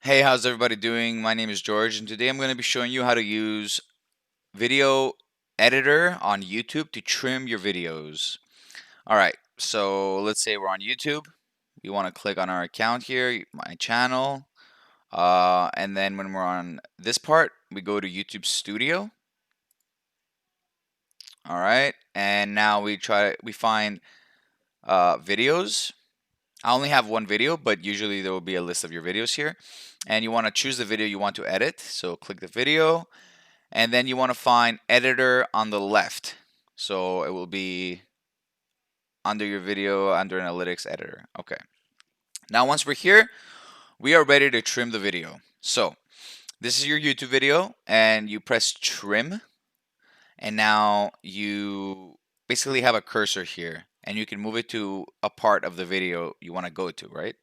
Hey, how's everybody doing? My name is George, and today I'm going to be showing you how to use Video Editor on YouTube to trim your videos. All right, so let's say we're on YouTube. We want to click on our account here, my channel, and then when we're on this part, we go to YouTube Studio. All right, and now we find videos. I only have one video, but usually there will be a list of your videos here. And you want to choose the video you want to edit. So click the video, and then you want to find editor on the left. So it will be under your video, under analytics editor. Okay. Now once we're here, we are ready to trim the video. So this is your YouTube video, and you press trim, and now you basically have a cursor here, and you can move it to a part of the video you want to go to, right?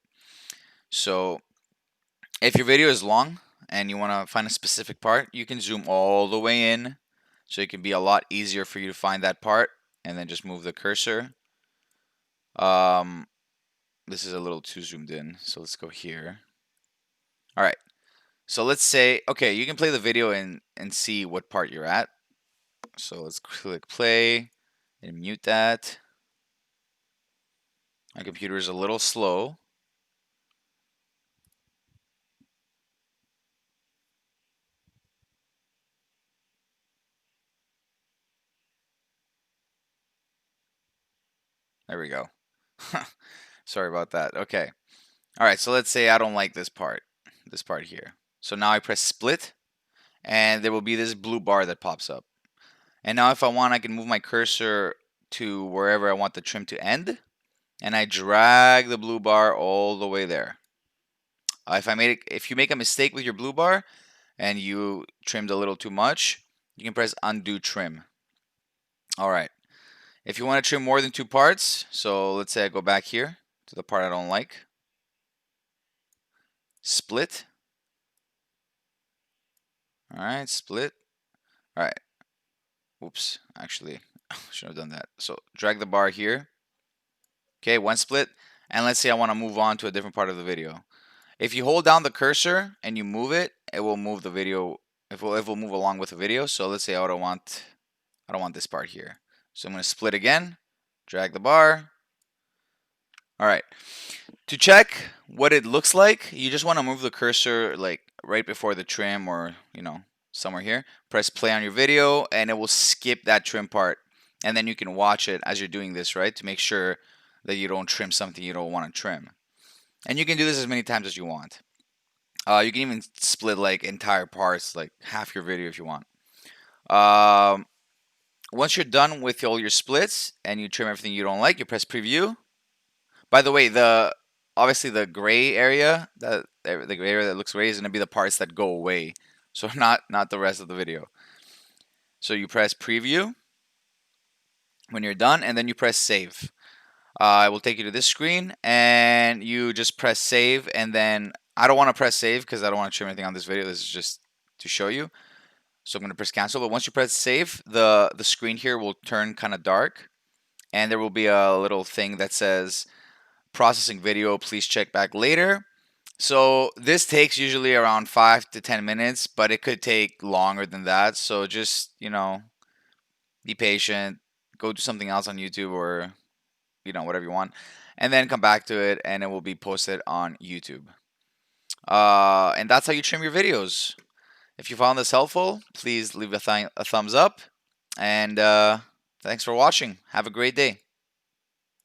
So if your video is long and you want to find a specific part, you can zoom all the way in, so it can be a lot easier for you to find that part, and then just move the cursor. Um, this is a little too zoomed in, so let's go here. All right, so let's say, okay, you can play the video and see what part you're at. So let's click play and mute that. My computer is a little slow. There we go. Sorry about that. Okay. All right, so let's say I don't like this part here. So now I press split, and there will be this blue bar that pops up. And now if I want, I can move my cursor to wherever I want the trim to end, and I drag the blue bar all the way there. If you make a mistake with your blue bar and you trimmed a little too much, you can press undo trim. All right. If you want to trim more than two parts, so let's say I go back here to the part I don't like, split. All right, split. All right. Oops, actually, should have done that. So drag the bar here. Okay, one split. And let's say I want to move on to a different part of the video. If you hold down the cursor and you move it, it will move the video. It will move along with the video. So let's say I don't want this part here. So I'm going to split again, drag the bar. All right. To check what it looks like, you just want to move the cursor like right before the trim, or somewhere here. Press play on your video and it will skip that trim part. And then you can watch it as you're doing this, right? To make sure that you don't trim something you don't want to trim. And you can do this as many times as you want. You can even split like entire parts, like half your video if you want. Um, Once you're done with all your splits and you trim everything you don't like, you press preview. By the way, obviously the gray area, the gray area that looks gray is going to be the parts that go away. So not the rest of the video. So you press preview when you're done, and then you press save. It will take you to this screen, and you just press save, and then I don't want to press save because I don't want to trim anything on this video. This is just to show you. So I'm going to press cancel. But once you press save, the screen here will turn kind of dark, and there will be a little thing that says processing video, please check back later. So this takes usually around 5 to 10 minutes, but it could take longer than that. So just, be patient, go do something else on YouTube, or, whatever you want, and then come back to it and it will be posted on YouTube. And that's how you trim your videos. If you found this helpful, please leave a thumbs up, and thanks for watching. Have a great day.